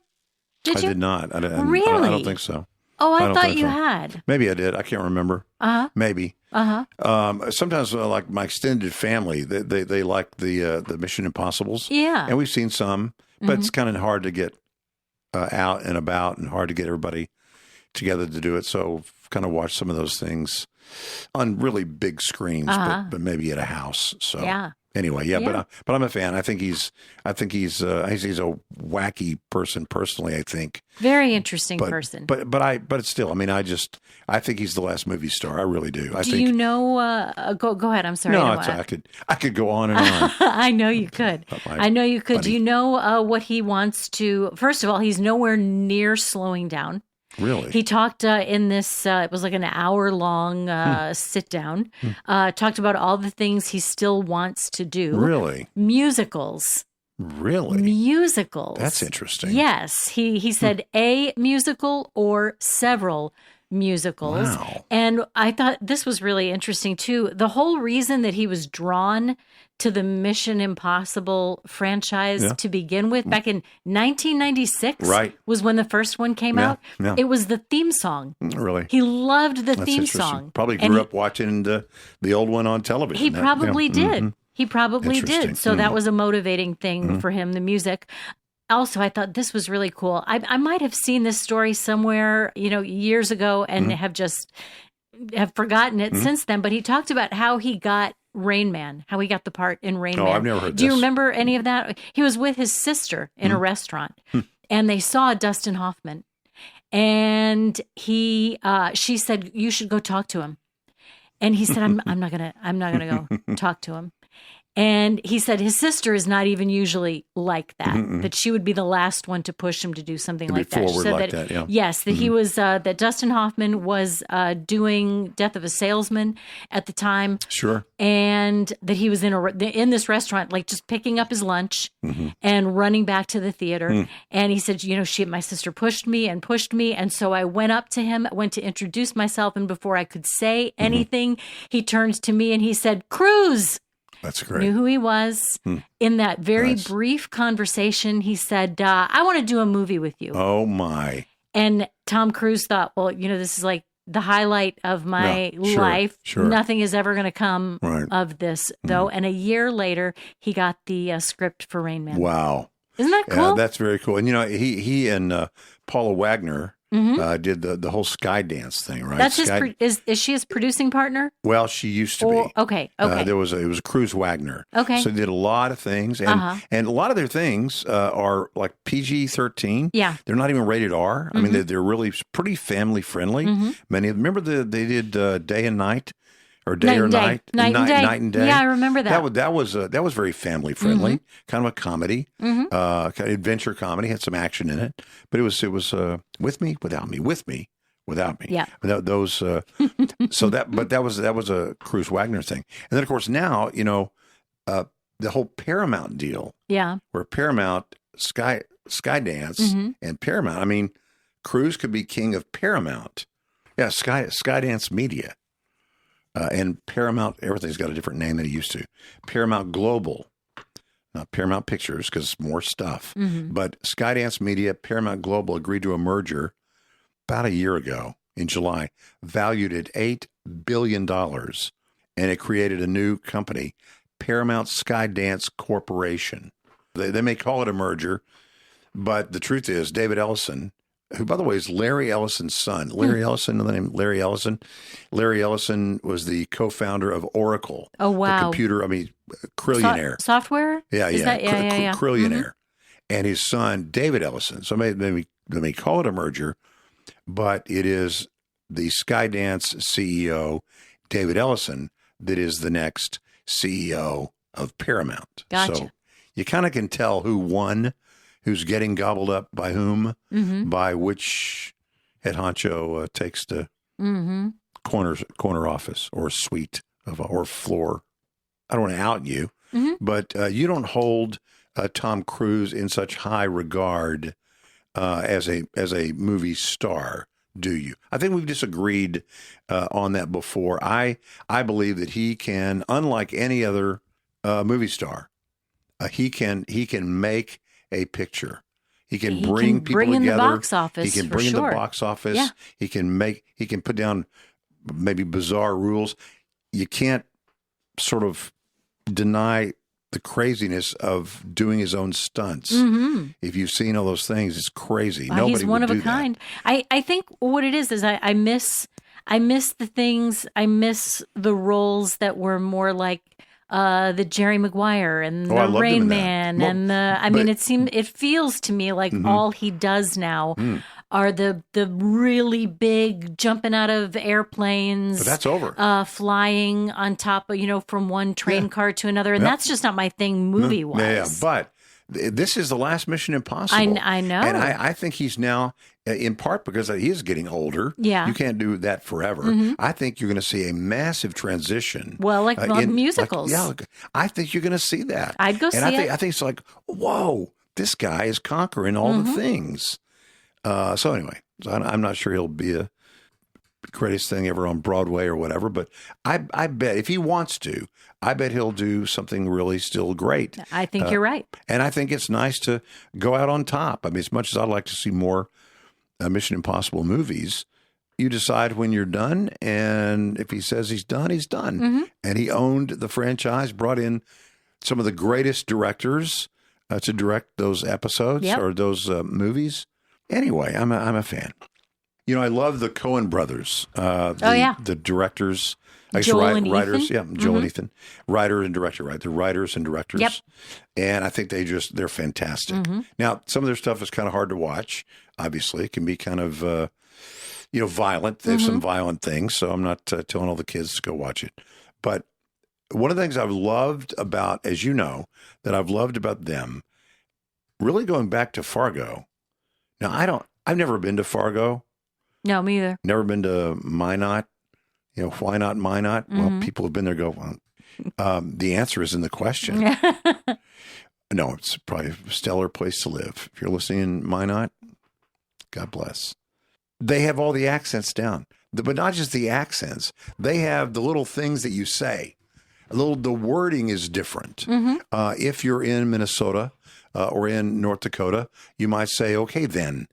Speaker 1: I did not.
Speaker 2: Really?
Speaker 1: I don't think so.
Speaker 2: Oh, I thought you had.
Speaker 1: Maybe I did. I can't remember. Maybe. Sometimes, like my extended family, they like the Mission Impossibles.
Speaker 2: Yeah.
Speaker 1: And we've seen some, but it's kind of hard to get out and about and hard to get everybody together to do it. So kind of watch some of those things on really big screens, but maybe at a house. So anyway, but I'm a fan. I think he's a wacky person personally. I think
Speaker 2: very interesting person.
Speaker 1: But still, I mean, I think he's the last movie star. I really do.
Speaker 2: You know? Go ahead. I'm sorry.
Speaker 1: No, I could go on and on.
Speaker 2: I know you could. I know you could.
Speaker 1: Buddy.
Speaker 2: Do you know what he wants to? First of all, he's nowhere near slowing down.
Speaker 1: Really?
Speaker 2: He talked in this, it was like an hour-long sit down, talked about all the things he still wants to do.
Speaker 1: Really?
Speaker 2: Musicals.
Speaker 1: Really?
Speaker 2: Musicals.
Speaker 1: That's interesting.
Speaker 2: Yes. He said a musical or several musicals.
Speaker 1: Wow.
Speaker 2: And I thought this was really interesting, too. The whole reason that he was drawn to the Mission Impossible franchise to begin with, back in 1996, was when the first one came out. Yeah. It was the theme song.
Speaker 1: Really?
Speaker 2: He loved the theme song.
Speaker 1: Probably grew up watching the old one on television.
Speaker 2: He probably did. He probably did. So that was a motivating thing for him, the music. Also, I thought this was really cool. I might have seen this story somewhere, years ago and have forgotten it since then. But he talked about how he got Rain Man, how he got the part in Rain Man.
Speaker 1: I've never heard this.
Speaker 2: Do you remember any of that? He was with his sister in a restaurant and they saw Dustin Hoffman. And she said, "You should go talk to him." And he said, I'm not gonna go talk to him. And he said his sister is not even usually like that, that she would be the last one to push him to do something like that. She said yes, that he was, that Dustin Hoffman was doing Death of a Salesman at the time.
Speaker 1: Sure.
Speaker 2: And that he was in this restaurant, like just picking up his lunch and running back to the theater. And he said, my sister pushed me. And so I went up to him, went to introduce myself. And before I could say anything, he turns to me and he said, "Cruise."
Speaker 1: That's great.
Speaker 2: Knew who he was. In that very brief conversation, he said, "I want to do a movie with you."
Speaker 1: Oh, my.
Speaker 2: And Tom Cruise thought, well, this is like the highlight of my life.
Speaker 1: Sure.
Speaker 2: Nothing is ever going to come of this, though. And a year later, he got the script for Rain Man.
Speaker 1: Wow.
Speaker 2: Isn't that cool?
Speaker 1: That's very cool. And, he and Paula Wagner did the whole Skydance thing, right?
Speaker 2: That's is she his producing partner?
Speaker 1: Well, she used to be.
Speaker 2: Okay.
Speaker 1: It was Cruise Wagner.
Speaker 2: Okay.
Speaker 1: So they did a lot of things, and a lot of their things are like PG-13.
Speaker 2: Yeah.
Speaker 1: They're not even rated R. I mean, they're really pretty family friendly. Many of them. Remember they did Day and Night. Or Night and Day.
Speaker 2: Yeah, I remember that.
Speaker 1: That was very family friendly, kind of a comedy, kind of adventure comedy. Had some action in it, but it was with me, without me, with me, without me.
Speaker 2: Yeah.
Speaker 1: Those. So that was a Cruise Wagner thing, and then of course now the whole Paramount deal.
Speaker 2: Yeah.
Speaker 1: Where Paramount Skydance and Paramount. I mean, Cruise could be king of Paramount. Yeah, Skydance Media. And Paramount, everything's got a different name than it used to. Paramount Global, not Paramount Pictures because it's more stuff. But Skydance Media, Paramount Global agreed to a merger about a year ago in July, valued at $8 billion. And it created a new company, Paramount Skydance Corporation. They may call it a merger, but the truth is David Ellison, who, by the way, is Larry Ellison's son. Larry Ellison, know the name Larry Ellison? Larry Ellison was the co-founder of Oracle.
Speaker 2: Oh, wow.
Speaker 1: Crillionaire.
Speaker 2: Software?
Speaker 1: Yeah. Crillionaire. And his son, David Ellison. So let me call it a merger, but it is the Skydance CEO, David Ellison, that is the next CEO of Paramount.
Speaker 2: Gotcha.
Speaker 1: So you kind of can tell who won, who's getting gobbled up by whom, by which head honcho takes the corner office or suite or floor. I don't want to out you, but you don't hold Tom Cruise in such high regard as a movie star, do you? I think we've disagreed on that before. I believe that he can, unlike any other movie star, he can make a picture. He can bring people together.
Speaker 2: In the box office.
Speaker 1: He can bring in the box office.
Speaker 2: Yeah.
Speaker 1: He can put down maybe bizarre rules. You can't sort of deny the craziness of doing his own stunts. If you've seen all those things, it's crazy. Nobody
Speaker 2: he's one
Speaker 1: would
Speaker 2: of
Speaker 1: do
Speaker 2: a kind.
Speaker 1: That.
Speaker 2: I think what it is I miss the things. I miss the roles that were more like the Jerry Maguire and the Rain Man and it feels to me like all he does now are the really big jumping out of airplanes.
Speaker 1: But that's over.
Speaker 2: Flying on top of, from one train car to another. And that's just not my thing movie wise.
Speaker 1: Yeah, but this is the last Mission Impossible.
Speaker 2: I know.
Speaker 1: And I think he's now, in part because he is getting older.
Speaker 2: Yeah.
Speaker 1: You can't do that forever. I think you're going to see a massive transition.
Speaker 2: Well, like musicals.
Speaker 1: I think you're going to see that.
Speaker 2: I'd go see it.
Speaker 1: I think it's like, whoa, this guy is conquering all the things. So anyway, I'm not sure he'll be a greatest thing ever on Broadway or whatever, but I bet if he wants to, I bet he'll do something really still great.
Speaker 2: I think you're right.
Speaker 1: And I think it's nice to go out on top. I mean, as much as I'd like to see more Mission Impossible movies, you decide when you're done. And if he says he's done, he's done. And he owned the franchise, brought in some of the greatest directors to direct those episodes or those movies. Anyway, I'm a fan. I love the Coen brothers. The directors.
Speaker 2: Joel and
Speaker 1: writers,
Speaker 2: Ethan?
Speaker 1: Joel and Ethan, writer and director, right? They're writers and directors.
Speaker 2: Yep.
Speaker 1: And I think they're fantastic. Now, some of their stuff is kind of hard to watch. Obviously, it can be kind of, violent. There's some violent things, so I'm not telling all the kids to go watch it. But one of the things I've loved about, as you know, that I've loved about them, really going back to Fargo. Now, I've never been to Fargo.
Speaker 2: No, me either.
Speaker 1: Never been to Minot. Why not Minot? Well, people have been there. The answer is in the question. No, it's probably a stellar place to live. If you're listening in Minot, God bless. They have all the accents down, but not just the accents. They have the little things that you say. The wording is different. If you're in Minnesota or in North Dakota, you might say, "Okay, then,"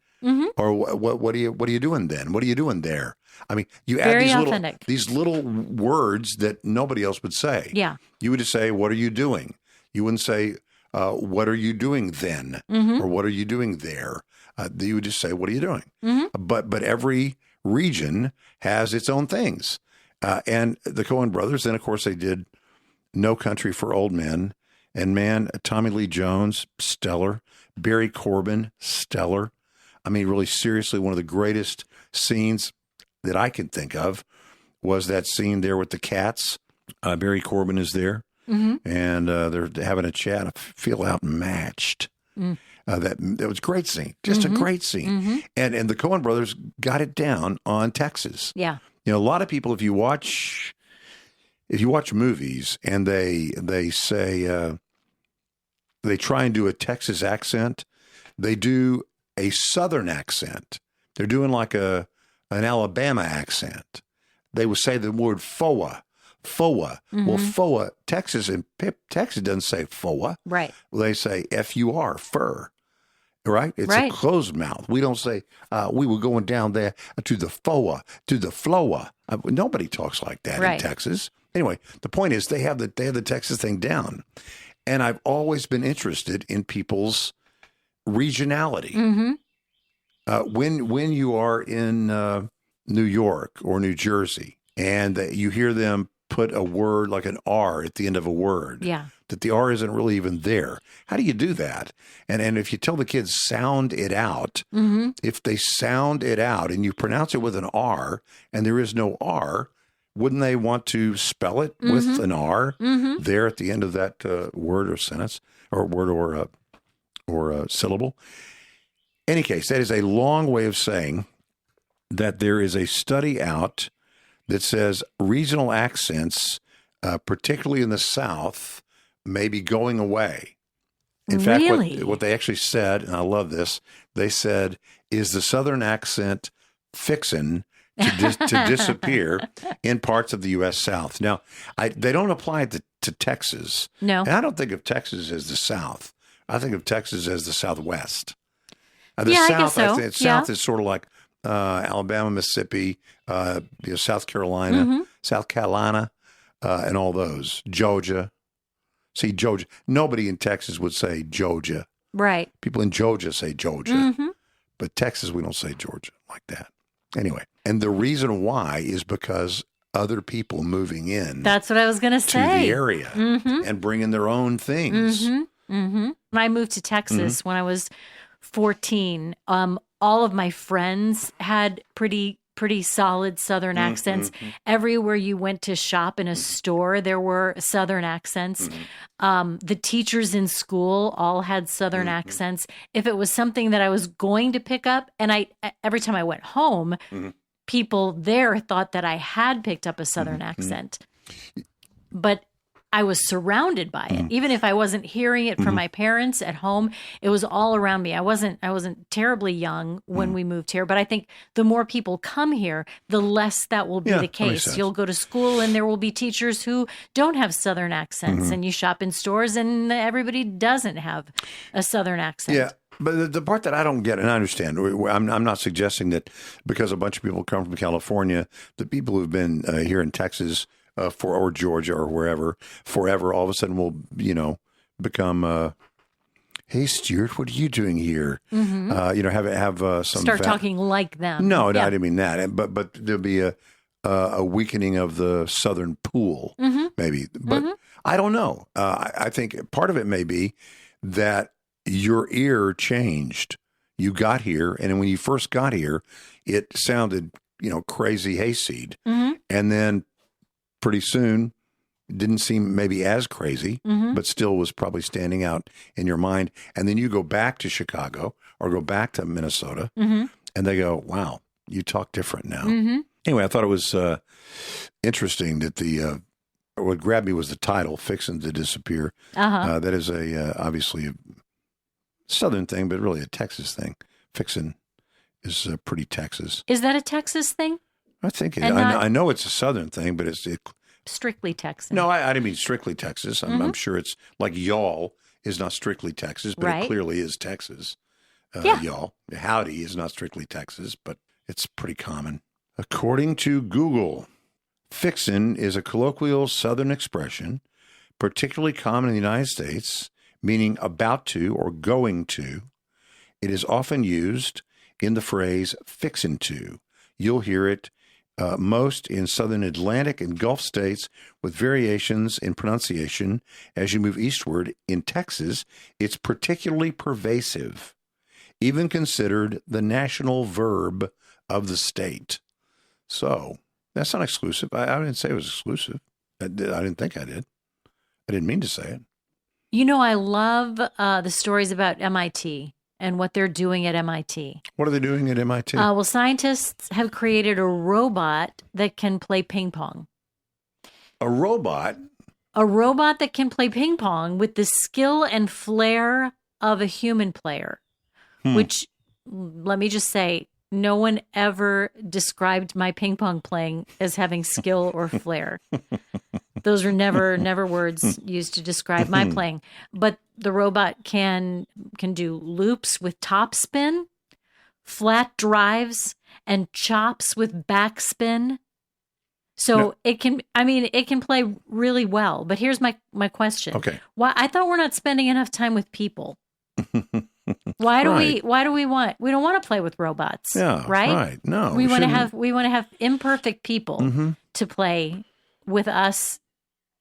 Speaker 1: or "What are you doing then? What are you doing there?" I mean, you add these little words that nobody else would say.
Speaker 2: Yeah.
Speaker 1: You would just say, "What are you doing?" You wouldn't say, "What are you doing then?" or "What are you doing there?" You would just say, "What are you doing?" But every region has its own things. And the Coen brothers, then, of course, they did No Country for Old Men. And, man, Tommy Lee Jones, stellar. Barry Corbin, stellar. I mean, really, seriously, one of the greatest scenes that I can think of was that scene there with the cats. Barry Corbin is there, and they're having a chat. I feel outmatched. That was a great scene, just a great scene. And the Coen brothers got it down on Texas.
Speaker 2: Yeah,
Speaker 1: a lot of people, if you watch movies and they say they try and do a Texas accent, they do a Southern accent. They're doing like an Alabama accent. They would say the word FOA. FOA. Well, FOA, Texas doesn't say FOA.
Speaker 2: Right.
Speaker 1: Well, they say FUR, fur. Right? It's a closed mouth. We don't say, we were going down there to the FOA, to the FLOA. Nobody talks like that in Texas. Anyway, the point is they have the Texas thing down. And I've always been interested in people's regionality. When you are in New York or New Jersey and you hear them put a word like an R at the end of a word, that the R isn't really even there. How do you do that? And if you tell the kids sound it out, if they sound it out and you pronounce it with an R and there is no R, wouldn't they want to spell it with an R there at the end of that word or sentence or word or syllable? Any case, that is a long way of saying that there is a study out that says regional accents, particularly in the South, may be going away. In fact, what they actually said, and I love this, they said, is the Southern accent fixin' to disappear in parts of the U.S. South. Now, they don't apply it to Texas.
Speaker 2: No.
Speaker 1: And I don't think of Texas as the South. I think of Texas as the Southwest. The
Speaker 2: South,
Speaker 1: I guess so. South is sort of like Alabama, Mississippi, South Carolina, South Carolina, and all those. Georgia. See, Georgia. Nobody in Texas would say Georgia.
Speaker 2: Right.
Speaker 1: People in Georgia say Georgia. But Texas, we don't say Georgia like that. Anyway, and the reason why is because other people moving in.
Speaker 2: That's what I was going to say.
Speaker 1: To the area and bringing their own things.
Speaker 2: When I moved to Texas when I was 14, all of my friends had pretty solid Southern accents. Everywhere you went to shop in a store, there were Southern accents. The teachers in school all had Southern accents. If it was something that I was going to pick up, and every time I went home, people there thought that I had picked up a Southern accent. But I was surrounded by it. Even if I wasn't hearing it from my parents at home, it was all around me. I wasn't terribly young when we moved here, but I think the more people come here, the less that will be the case. You'll go to school and there will be teachers who don't have Southern accents, and you shop in stores and everybody doesn't have a Southern accent.
Speaker 1: Yeah. But the part that I don't get, and I understand, I'm not suggesting that because a bunch of people come from California, the people who've been here in Texas or Georgia or wherever forever, all of a sudden will, become, hey, Stuart, what are you doing here? Have some
Speaker 2: start talking like them.
Speaker 1: No, I didn't mean that. But there'll be a weakening of the Southern pool, maybe. But I don't know. I think part of it may be that your ear changed. You got here, and when you first got here, it sounded, crazy hayseed. And then pretty soon, it didn't seem maybe as crazy, but still was probably standing out in your mind. And then you go back to Chicago or go back to Minnesota, and they go, wow, you talk different now. Anyway, I thought it was interesting that what grabbed me was the title, Fixin' to Disappear. That is obviously a Southern thing, but really a Texas thing. Fixin' is pretty Texas.
Speaker 2: Is that a Texas thing?
Speaker 1: I think I know it's a Southern thing, but it's
Speaker 2: strictly Texas.
Speaker 1: No, I didn't mean strictly Texas. I'm sure it's like y'all is not strictly Texas, but it clearly is Texas. Y'all. Howdy is not strictly Texas, but it's pretty common. According to Google, fixin' is a colloquial Southern expression, particularly common in the United States, meaning about to or going to. It is often used in the phrase fixin' to. You'll hear it most in southern Atlantic and Gulf states with variations in pronunciation. As you move eastward in Texas, it's particularly pervasive, even considered the national verb of the state. So that's not exclusive. I didn't say it was exclusive. I didn't think I did. I didn't mean to say it.
Speaker 2: I love the stories about MIT and what they're doing at MIT.
Speaker 1: What are they doing at MIT?
Speaker 2: Well, scientists have created a robot that can play ping pong.
Speaker 1: A robot?
Speaker 2: A robot that can play ping pong with the skill and flair of a human player, which, let me just say, no one ever described my ping pong playing as having skill or flair. Those are never words used to describe my playing. But the robot can do loops with topspin, flat drives, and chops with backspin. So it can play really well. But here's my question.
Speaker 1: Okay.
Speaker 2: Why I thought we're not spending enough time with people. Why do we don't want to play with robots?
Speaker 1: Yeah, right. No.
Speaker 2: We want to have imperfect people to play with us,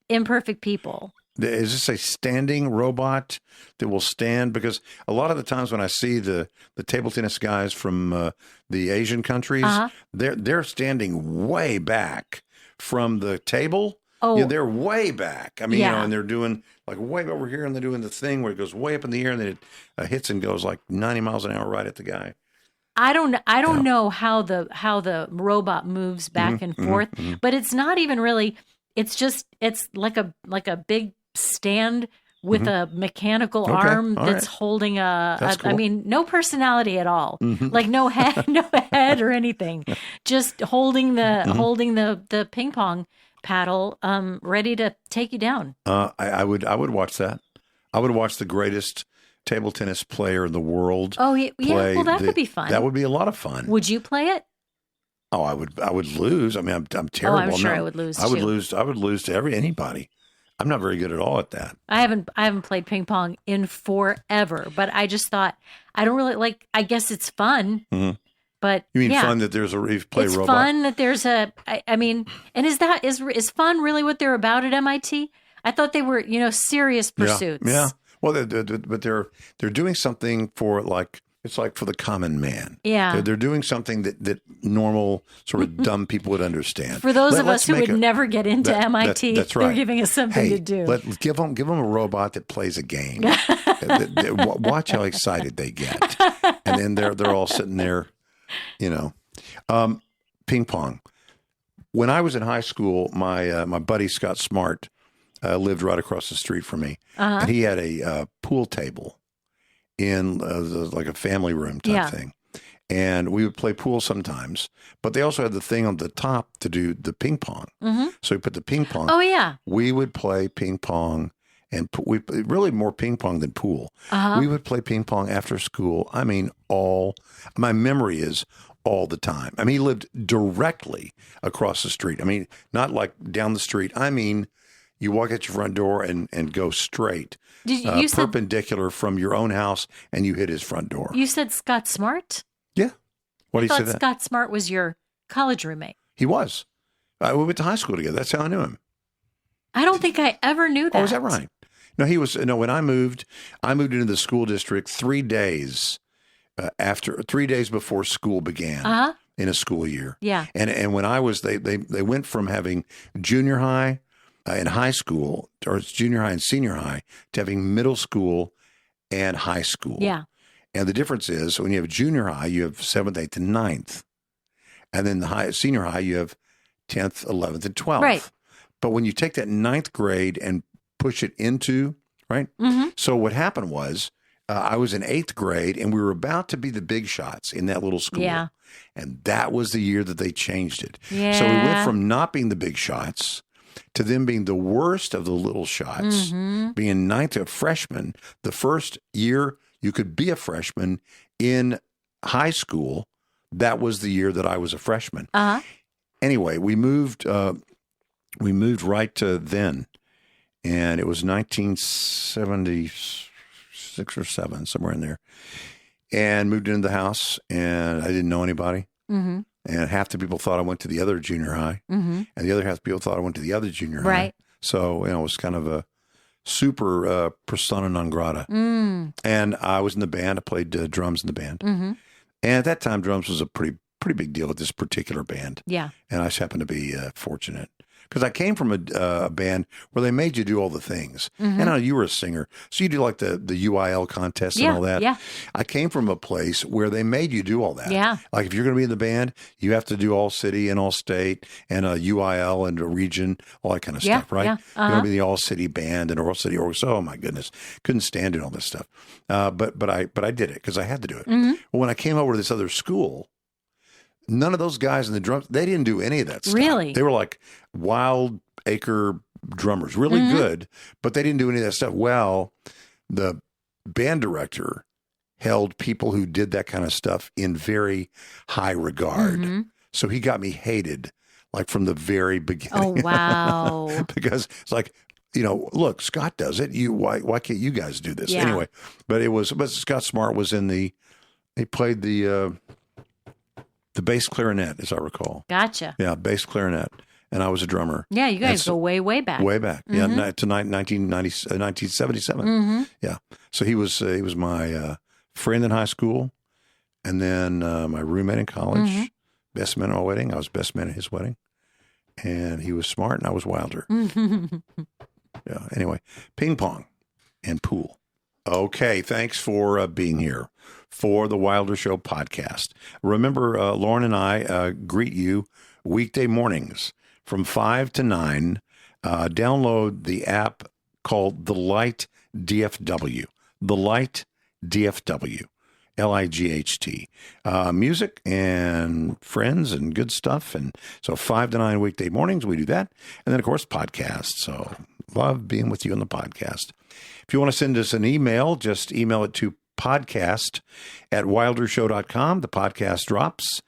Speaker 2: imperfect people.
Speaker 1: Is this a standing robot that will stand? Because a lot of the times when I see the table tennis guys from the Asian countries, they're standing way back from the table. Oh, yeah, they're way back. I mean, and they're doing like way over here, and they're doing the thing where it goes way up in the air, and then it hits and goes like 90 miles an hour right at the guy.
Speaker 2: I don't know how the robot moves back and forth, but it's not even really. It's like a big stand with a mechanical arm that's holding cool. I mean, no personality at all. Like no head or anything. Just holding the ping pong paddle, ready to take you down.
Speaker 1: I would watch that. I would watch the greatest table tennis player in the world.
Speaker 2: Oh yeah. Well, that could be fun.
Speaker 1: That would be a lot of fun.
Speaker 2: Would you play it?
Speaker 1: Oh, I would lose. I mean, I'm terrible.
Speaker 2: Oh, I'm sure I would lose.
Speaker 1: I would lose to anybody. I'm not very good at all at that.
Speaker 2: I haven't played ping pong in forever, but I just thought I don't really like. I guess it's fun, but
Speaker 1: you mean fun that there's a play
Speaker 2: it's
Speaker 1: robot?
Speaker 2: Fun that there's a. I mean, and is fun really what they're about at MIT? I thought they were serious pursuits.
Speaker 1: Yeah. Well, but they're doing something for it's like for the common man.
Speaker 2: Yeah.
Speaker 1: They're doing something that normal sort of dumb people would understand.
Speaker 2: For those of us who would never get into MIT,
Speaker 1: that's right.
Speaker 2: They're giving us something to do.
Speaker 1: Give them a robot that plays a game. Watch how excited they get, and then they're all sitting there, ping pong. When I was in high school, my buddy Scott Smart lived right across the street from me, and he had a pool table in like a family room type thing. And we would play pool sometimes, but they also had the thing on the top to do the ping pong. So we put the ping pong.
Speaker 2: Oh, yeah.
Speaker 1: We would play ping pong, and we really more ping pong than pool. We would play ping pong after school. I mean, my memory is all the time. I mean, he lived directly across the street. I mean, not like down the street. I mean, you walk at your front door and go straight. You perpendicular from your own house, and you hit his front door.
Speaker 2: You said Scott Smart?
Speaker 1: Yeah. What do you say that?
Speaker 2: Scott Smart was your college roommate.
Speaker 1: He was. We went to high school together. That's how I knew him.
Speaker 2: I don't think I ever knew that.
Speaker 1: Oh, is that right? No, he was. No, when I moved into the school district 3 days 3 days before school began in a school year.
Speaker 2: Yeah.
Speaker 1: And when I was, they went from having junior high and high school, or junior high and senior high, to having middle school and high school.
Speaker 2: Yeah.
Speaker 1: And the difference is when you have junior high, you have 7th, 8th, and 9th. And then senior high, you have 10th, 11th, and 12th.
Speaker 2: Right.
Speaker 1: But when you take that 9th grade and push it into, right? So what happened was I was in 8th grade, and we were about to be the big shots in that little school.
Speaker 2: Yeah.
Speaker 1: And that was the year that they changed it.
Speaker 2: Yeah.
Speaker 1: So we went from not being the big shots to them being the worst of the little shots, being 9th to a freshman. The first year you could be a freshman in high school, that was the year that I was a freshman. Anyway, we moved right to then, and it was 1976 or 7, somewhere in there, and moved into the house, and I didn't know anybody. And half the people thought I went to the other junior high, and the other half the people thought I went to the other junior high.
Speaker 2: Right.
Speaker 1: So, it was kind of a super persona non grata. And I was in the band. I played drums in the band. And at that time, drums was a pretty big deal at this particular band.
Speaker 2: Yeah.
Speaker 1: And I just happened to be fortunate. Because I came from a band where they made you do all the things. And I know you were a singer, so you do like the UIL contests and all that.
Speaker 2: Yeah.
Speaker 1: I came from a place where they made you do all that.
Speaker 2: Yeah.
Speaker 1: Like if you're going to be in the band, you have to do all city and all state and a UIL and a region, all that kind of stuff, right?
Speaker 2: Yeah.
Speaker 1: You're going to be the all city band and all city orchestra. Oh my goodness, couldn't stand doing all this stuff. But I did it because I had to do it. Well, when I came over to this other school, none of those guys in the drums, they didn't do any of that stuff.
Speaker 2: Really?
Speaker 1: They were like wild acre drummers, really good, but they didn't do any of that stuff. Well, the band director held people who did that kind of stuff in very high regard. So he got me hated like from the very beginning.
Speaker 2: Oh, wow.
Speaker 1: Because it's like, look, Scott does it. Why can't you guys do this?
Speaker 2: Yeah.
Speaker 1: Anyway, but Scott Smart was he played the bass clarinet, as I recall.
Speaker 2: Gotcha.
Speaker 1: Yeah, bass clarinet. And I was a drummer.
Speaker 2: Yeah, you guys go way, way back.
Speaker 1: Way back. Yeah, to 1977. Yeah. So he was my friend in high school, and then my roommate in college, best man at my wedding. I was best man at his wedding. And he was smart, and I was wilder. Yeah. Anyway, ping pong and pool. Okay, thanks for being here for the Wilder Show podcast. Remember, Lauren and I greet you weekday mornings from 5 to 9. Download the app called The Light DFW. The Light DFW. Light. Music and friends and good stuff. And so 5 to 9 weekday mornings, we do that. And then, of course, podcasts. So love being with you on the podcast. If you want to send us an email, just email it to podcast@wildershow.com. The podcast drops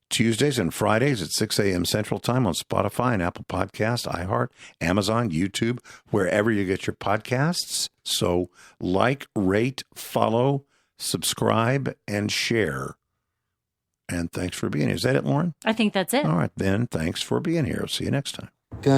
Speaker 1: Tuesdays and Fridays at 6 a.m. Central Time on Spotify and Apple Podcasts, iHeart, Amazon, YouTube, wherever you get your podcasts. So like, rate, follow, subscribe, and share. And thanks for being here. Is that it, Lauren?
Speaker 2: I think that's it.
Speaker 1: All right, then. Thanks for being here. See you next time.
Speaker 4: Do